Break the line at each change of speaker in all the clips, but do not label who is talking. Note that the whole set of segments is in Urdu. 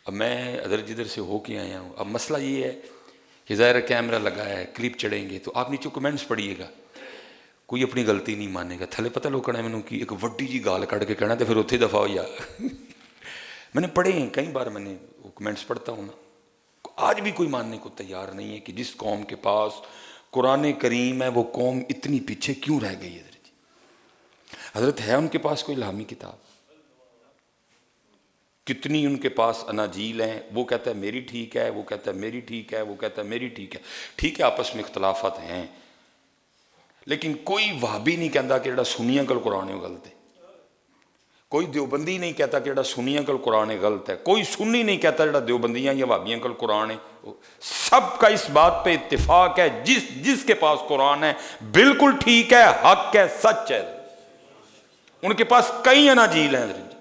اب میں ادھر جدھر سے ہو کے آیا ہوں، اب مسئلہ یہ ہے کہ ظاہر کیمرہ لگا ہے، کلپ چڑھیں گے تو آپ نیچے کمنٹس پڑھیے گا، کوئی اپنی غلطی نہیں مانے گا، تھلے پتہ لو کہنا میں کی ایک وڈی جی گال کٹ کے کہنا تو پھر اتنے دفعہ ہو یا میں نے پڑھے ہیں کئی بار، میں نے وہ کمنٹس پڑھتا ہوں نا، آج بھی کوئی ماننے کو تیار نہیں ہے کہ جس قوم کے پاس قرآن کریم ہے وہ قوم اتنی پیچھے کیوں رہ گئی ہے۔ حضرت ہے ان کے پاس کوئی الہامی کتاب؟ کتنی ان کے پاس اناجیل ہیں، وہ کہتا ہے میری ٹھیک ہے، وہ کہتا ہے میری ٹھیک ہے، وہ کہتا ہے میری ٹھیک ہے، ٹھیک ہے آپس میں اختلافات ہیں، لیکن کوئی وہابی نہیں کہتا کہ جڑا سنیاں کل قرآن ہے غلط ہے، کوئی دیوبندی نہیں کہتا کہ جڑا سنیاں کل قرآن غلط ہے، کوئی سنی نہیں کہتا جڑا دیوبندیاں یا وہابیاں کل قرآن ہے، سب کا اس بات پہ اتفاق ہے جس کے پاس قرآن ہے بالکل ٹھیک ہے، حق ہے، سچ ہے۔ ان کے پاس کئی اناجیل ہیں حضرت جی،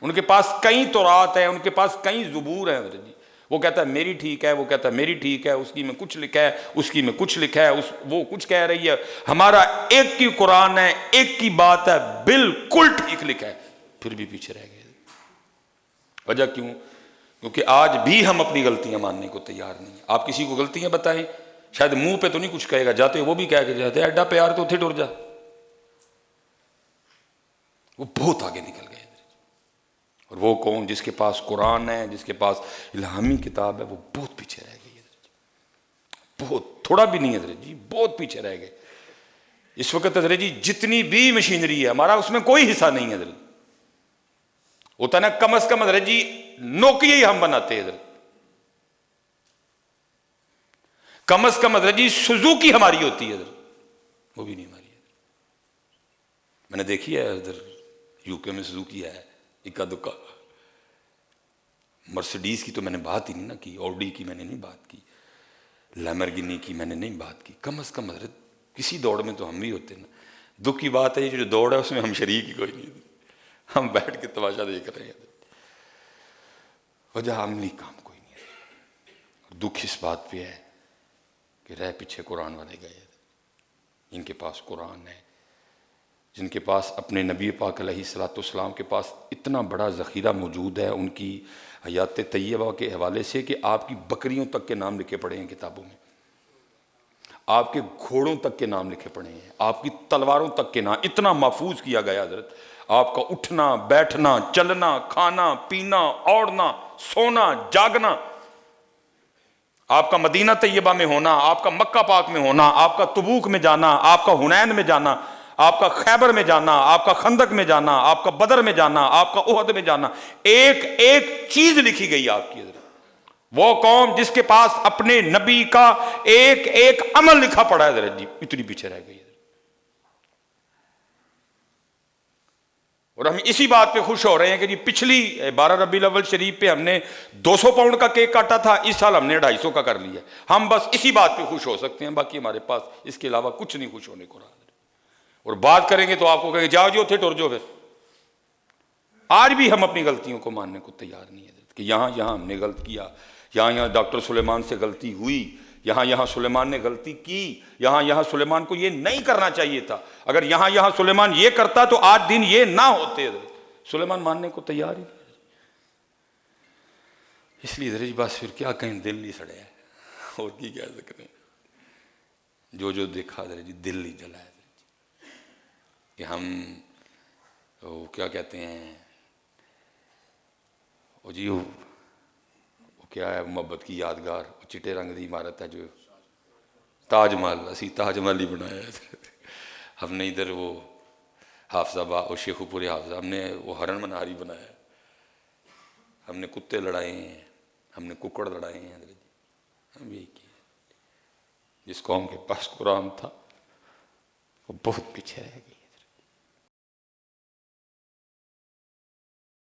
ان کے پاس کئی تورات ہیں، ان کے پاس کئی زبور ہیں حضرت جی، وہ کہتا ہے میری ٹھیک ہے، وہ کہتا ہے میری ٹھیک ہے، اس کی میں کچھ لکھا ہے، اس کی میں کچھ لکھا ہے، وہ کچھ کہہ رہی ہے، ہمارا ایک کی قرآن ہے، ایک کی بات ہے، بالکل ٹھیک لکھا ہے، پھر بھی پیچھے رہ گئے۔ وجہ کیوں؟ کیونکہ آج بھی ہم اپنی غلطیاں ماننے کو تیار نہیں ہیں۔ آپ کسی کو غلطیاں بتائیں، شاید منہ پہ تو نہیں کچھ کہے گا، جاتے وہ بھی کہہ کے جاتے ایڈا پیار تو اتھے ٹر جا، وہ بہت آگے نکل گئے۔ اور وہ قوم جس کے پاس قرآن ہے، جس کے پاس الہامی کتاب ہے، وہ بہت پیچھے رہ گئی ہے، بہت، تھوڑا بھی نہیں حضرت جی، بہت پیچھے رہ گئے۔ اس وقت حضرت جی جتنی بھی مشینری ہے ہمارا اس میں کوئی حصہ نہیں ہے حضرت، ہوتا نا کم از کم حضرت جی نوکیا ہی ہم بناتے ہیں حضرت، کم از کم حضرت جی سوزوکی ہماری ہوتی ہے حضرت، وہ بھی نہیں ہماری ہے۔ میں نے دیکھی ہے ادھر یو کے میں سوزوکی ہے اکا دکا، مرسڈیز کی تو میں نے بات ہی نہیں نہ کی، اوڈی کی میں نے نہیں بات کی، لیمرگنی کی میں نے نہیں بات کی، کم از کم حضرت کسی دوڑ میں تو ہم بھی ہوتے نا۔ دکھ کی بات ہے یہ جو دوڑ ہے اس میں ہم شریک ہی کوئی نہیں، ہم بیٹھ کے تماشا دیکھ رہے ہیں، وجہ عملی کام کوئی نہیں ہے۔ اور دکھ اس بات پہ ہے کہ رہ پیچھے قرآن والے گئے، ان کے پاس قرآن ہے، جن کے پاس اپنے نبی پاک علیہ السلام کے پاس اتنا بڑا ذخیرہ موجود ہے ان کی حیات طیبہ کے حوالے سے کہ آپ کی بکریوں تک کے نام لکھے پڑے ہیں کتابوں میں، آپ کے گھوڑوں تک کے نام لکھے پڑے ہیں، آپ کی تلواروں تک کے نام اتنا محفوظ کیا گیا حضرت، آپ کا اٹھنا بیٹھنا چلنا کھانا پینا اوڑھنا سونا جاگنا، آپ کا مدینہ طیبہ میں ہونا، آپ کا مکہ پاک میں ہونا، آپ کا تبوک میں جانا، آپ کا حنین میں جانا، آپ کا خیبر میں جانا، آپ کا خندق میں جانا، آپ کا بدر میں جانا، آپ کا احد میں جانا، ایک ایک چیز لکھی گئی آپ کی حضرت۔ وہ قوم جس کے پاس اپنے نبی کا ایک ایک عمل لکھا پڑا ہے حضرت جی، اتنی پیچھے رہ گئی ہے۔ اور ہم اسی بات پہ خوش ہو رہے ہیں کہ جی پچھلی 12 ربیع الاول شریف پہ ہم نے 200 پاؤنڈ کا کیک کاٹا تھا، اس سال ہم نے 250 کا کر لیا، ہم بس اسی بات پہ خوش ہو سکتے ہیں، باقی ہمارے پاس اس کے علاوہ کچھ نہیں خوش ہونے کو رہا۔ اور بات کریں گے تو آپ کو کہیں گے جاؤ جو تھے ٹر جو پھر۔ آج بھی ہم اپنی غلطیوں کو ماننے کو تیار نہیں ہے کہ یہاں ہم نے غلط کیا، یہاں ڈاکٹر سلیمان سے غلطی ہوئی، یہاں سلیمان نے غلطی کی، یہاں سلیمان کو یہ نہیں کرنا چاہیے تھا، اگر یہاں سلیمان یہ کرتا تو آج دن یہ نہ ہوتے، سلیمان ماننے کو تیار ہی نہیں۔ اس لیے حضرت بس پھر کیا کہیں، دل ہی سڑے ہے، اور کی کہہ سکتے ہیں، جو دیکھا حضرت جی دل ہی جلا ہے کہ ہم وہ کیا کہتے ہیں وہ جی وہ کیا ہے محبت کی یادگار، وہ چٹے رنگ دی عمارت ہے جو تاج محل، اسی تاج محل ہی بنایا ہے۔ ہم نے ادھر وہ حافظ آباد اور شیخو پورے حافظ، ہم نے وہ ہرن مناری بنایا، ہم نے کتے لڑائے ہیں، ہم نے ککڑ لڑائے ہیں حضرت جی، ہم یہی کیے۔ جس قوم کے پاس قرآن تھا وہ بہت پیچھے رہ گئی۔